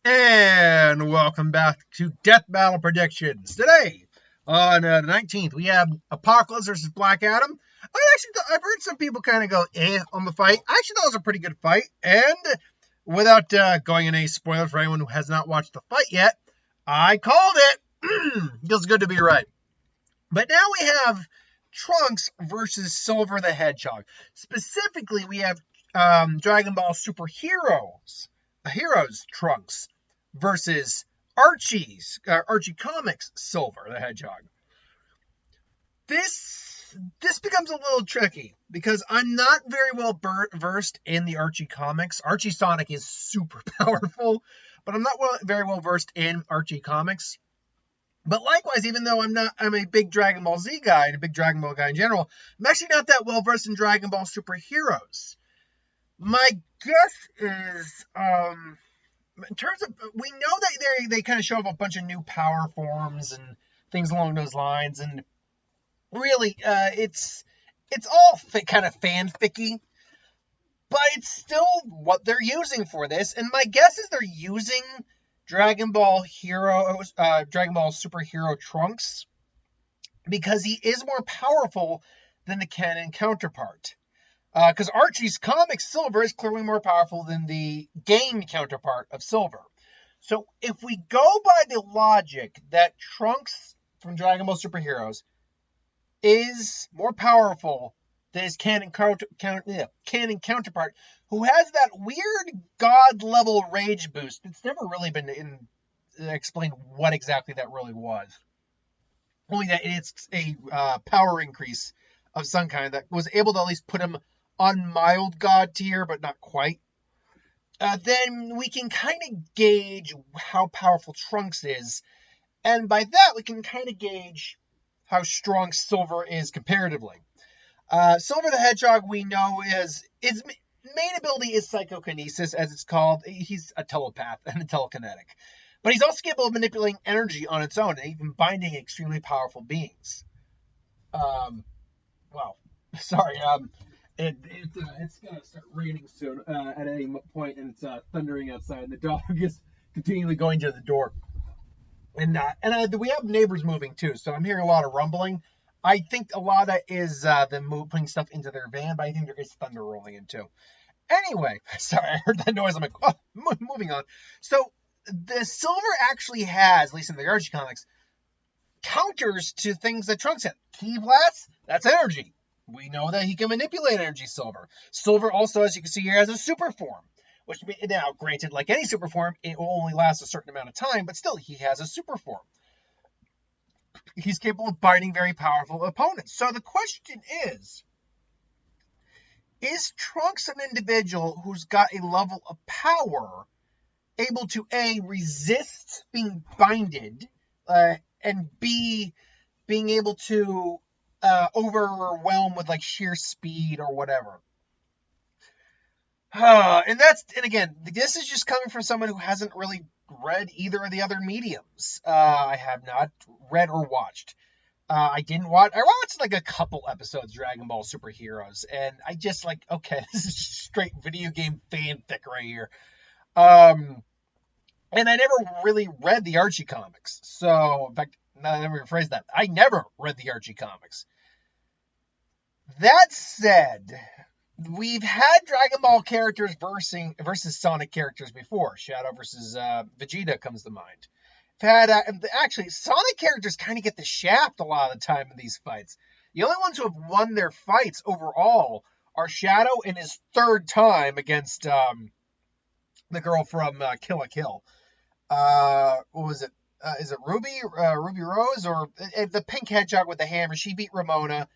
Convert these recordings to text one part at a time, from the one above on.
And welcome back to Death Battle Predictions. Today, on the 19th, we have Apocalypse versus Black Adam. I've heard some people kind of go on the fight. I actually thought it was a pretty good fight. And without going in any spoilers for anyone who has not watched the fight yet, I called it. Feels good to be right. But now we have Trunks versus Silver the Hedgehog. Specifically, we have Dragon Ball Super Heroes Trunks versus Archie Comics Silver the Hedgehog. This becomes a little tricky because I'm not very well versed in the Archie comics. Archie Sonic is super powerful, but I'm not very well versed in Archie comics. But likewise, even though I'm a big Dragon Ball Z guy and a big Dragon Ball guy in general, I'm actually not that well versed in Dragon Ball Superheroes. My guess is, in terms of, we know that they kind of show up a bunch of new power forms and things along those lines, and really, it's all kind of fanficky, but it's still what they're using for this. And my guess is they're using Dragon Ball Superhero Trunks because he is more powerful than the canon counterpart. Because Archie's comic Silver is clearly more powerful than the game counterpart of Silver. So if we go by the logic that Trunks from Dragon Ball Superheroes is more powerful than his canon counterpart, who has that weird god-level rage boost, it's never really been explained what exactly that really was. Only that it's a power increase of some kind that was able to at least put him on mild god tier, but not quite. Then we can kind of gauge how powerful Trunks is, and by that we can kind of gauge how strong Silver is comparatively. Silver the Hedgehog, we know, his main ability is psychokinesis, as it's called. He's a telepath and a telekinetic. But he's also capable of manipulating energy on its own, and even binding extremely powerful beings. It's going to start raining soon at any point, and it's thundering outside, and the dog is continually going to the door. And we have neighbors moving too, so I'm hearing a lot of rumbling. I think a lot of that is them putting stuff into their van, but I think there is thunder rolling in too. Anyway, sorry, I heard that noise. I'm like, oh, moving on. So the Silver actually has, at least in the Archie comics, counters to things that Trunks had. Ki Blast, that's energy. We know that he can manipulate energy, Silver. Silver also, as you can see here, has a super form. Which, now, granted, like any super form, it will only last a certain amount of time, but still, he has a super form. He's capable of binding very powerful opponents. So the question is Trunks an individual who's got a level of power able to, A, resist being binded, and B, being able to overwhelm with, like, sheer speed or whatever? And again, this is just coming from someone who hasn't really read either of the other mediums. I have not read or watched. I watched like a couple episodes of Dragon Ball Superheroes, and I just like, okay, this is straight video game fanfic right here. And I never really read the Archie comics. So, in fact, let me rephrase that. I never read the Archie comics. That said, we've had Dragon Ball characters versus Sonic characters before. Shadow versus Vegeta comes to mind. Actually, Sonic characters kind of get the shaft a lot of the time in these fights. The only ones who have won their fights overall are Shadow in his third time against the girl from Kill la Kill. What was it? Is it Ruby Rose, or the pink hedgehog with the hammer? She beat Ramona.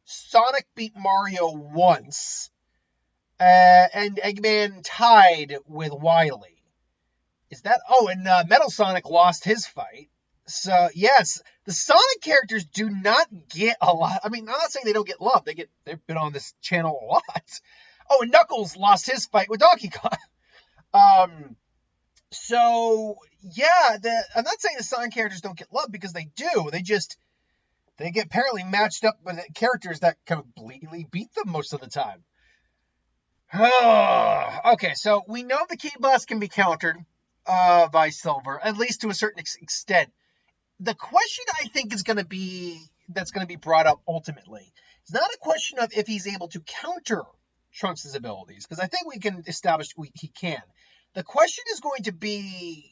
Sonic beat Mario once, and Eggman tied with Wily. And Metal Sonic lost his fight. So, yes, the Sonic characters do not get a lot. I mean, I'm not saying they don't get love. They've been on this channel a lot. Oh, and Knuckles lost his fight with Donkey Kong. So, yeah, I'm not saying the Sonic characters don't get love, because they do. They get apparently matched up with characters that completely beat them most of the time. Okay, so we know the Ki Blast can be countered. by Silver, at least to a certain extent. The question I think is going to be that's going to be brought up ultimately is not a question of if he's able to counter Trunks' abilities, because I think we can establish he can. The question is going to be,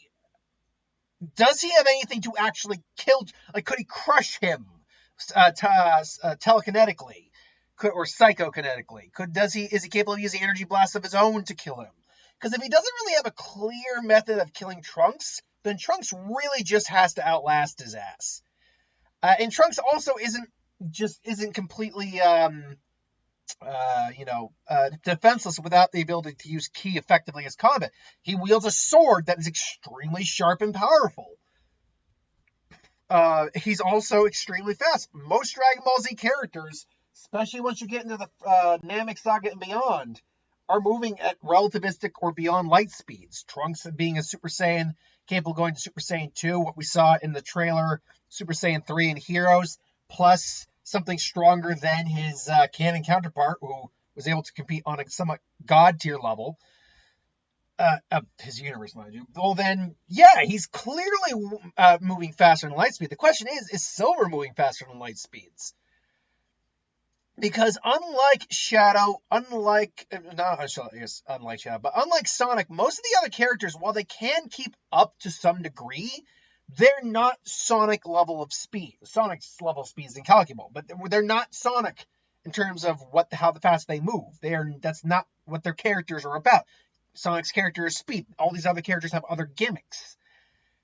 does he have anything to actually kill? Like, could he crush him telekinetically, or psychokinetically? Is he capable of using energy blasts of his own to kill him? Because if he doesn't really have a clear method of killing Trunks, then Trunks really just has to outlast his ass. And Trunks also isn't completely defenseless without the ability to use ki effectively as combat. He wields a sword that is extremely sharp and powerful. He's also extremely fast. Most Dragon Ball Z characters, especially once you get into the Namek Saga and beyond, are moving at relativistic or beyond light speeds. Trunks being a Super Saiyan, capable of going to Super Saiyan 2, what we saw in the trailer, Super Saiyan 3 and Heroes, plus something stronger than his canon counterpart, who was able to compete on a somewhat god tier level of his universe, mind you. Well, then, yeah, he's clearly moving faster than light speed. The question is Silver moving faster than light speeds? Because unlike Shadow, unlike Sonic, most of the other characters, while they can keep up to some degree, they're not Sonic level of speed. Sonic's level of speed is incalculable, but they're not Sonic in terms of how fast they move. That's not what their characters are about. Sonic's character is speed. All these other characters have other gimmicks.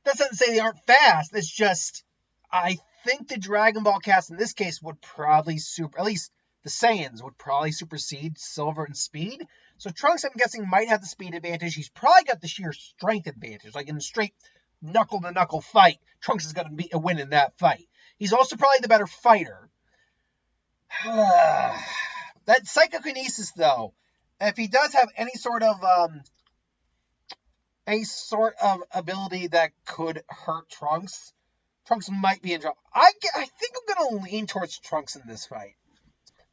That doesn't say they aren't fast. It's just, I think the Dragon Ball cast in this case would probably at least the Saiyans would probably supersede Silver in speed. So Trunks, I'm guessing, might have the speed advantage. He's probably got the sheer strength advantage. Like in a straight knuckle-to-knuckle fight, Trunks is going to win in that fight. He's also probably the better fighter. That psychokinesis, though, if he does have any sort of ability that could hurt Trunks, Trunks might be in trouble. I think I'm going to lean towards Trunks in this fight.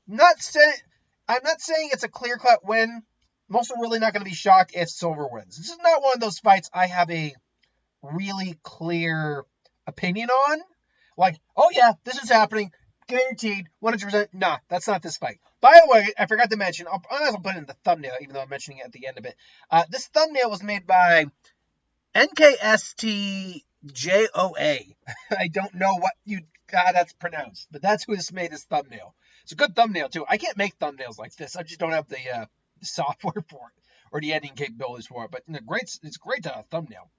I'm not saying it's a clear-cut win. I'm also really not going to be shocked if Silver wins. This is not one of those fights I have a really clear opinion on. Like, oh yeah, this is happening. Guaranteed, 100%. Nah, that's not this fight. By the way, I forgot to mention, I might as well put it in the thumbnail, even though I'm mentioning it at the end of it. This thumbnail was made by NKSTJOA. I don't know how that's pronounced, but that's who made this thumbnail. It's a good thumbnail, too. I can't make thumbnails like this. I just don't have the software for it, or the editing capabilities for it. But it's great thumbnail.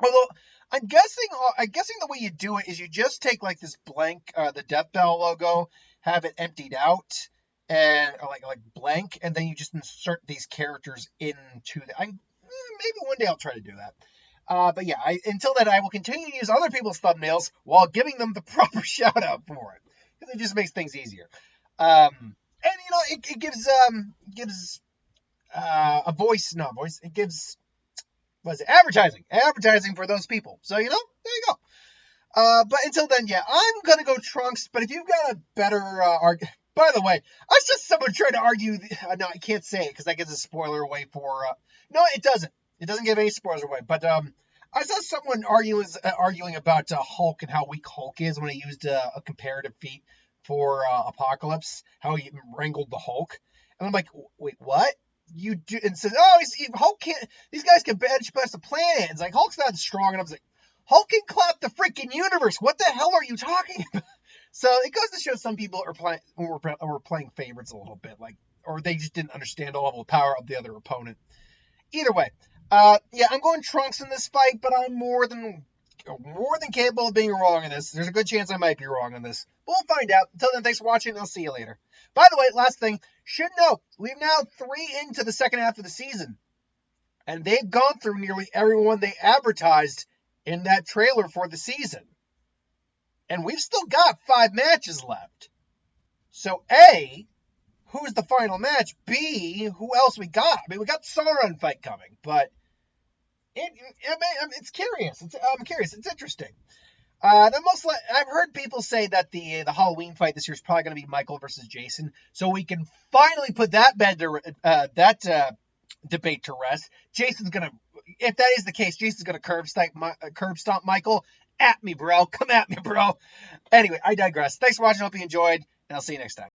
Although, I'm guessing the way you do it is you just take like this blank, the Deathbattle logo, have it emptied out, and like blank, and then you just insert these characters into the. Maybe one day I'll try to do that. But yeah, until then, I will continue to use other people's thumbnails while giving them the proper shout out for it, because it just makes things easier. And it gives a voice, not voice. It gives. Was it advertising for those people? So, there you go. But until then, yeah, I'm going to go Trunks. But if you've got a better argument, by the way, I saw someone trying to argue. No, I can't say it because that gives a spoiler away for. No, it doesn't. It doesn't give any spoilers away. But I saw someone arguing about Hulk and how weak Hulk is when he used a comparative feat for Apocalypse, how he wrangled the Hulk. And I'm like, wait, what? You do, and says, Hulk can't, these guys can bench press the planet. It's like, Hulk's not strong enough. It's like, Hulk can clap the freaking universe. What the hell are you talking about? So it goes to show some people were playing favorites a little bit, or they just didn't understand the level of power of the other opponent. Either way, yeah, I'm going Trunks in this fight, but I'm more than capable of being wrong in this. There's a good chance I might be wrong on this. We'll find out. Until then, thanks for watching, and I'll see you later. By the way, last thing, should know, we've now 3 into the second half of the season, and they've gone through nearly everyone they advertised in that trailer for the season. And we've still got 5 matches left. So, A, who's the final match? B, who else we got? I mean, we got Sauron fight coming, but it's curious. I'm curious. It's interesting. I've heard people say that the Halloween fight this year is probably going to be Michael versus Jason, so we can finally put that debate to rest. Jason's going to if that is the case, Jason's going to curb stomp Michael. At me, bro. Come at me, bro. Anyway, I digress. Thanks for watching. Hope you enjoyed, and I'll see you next time.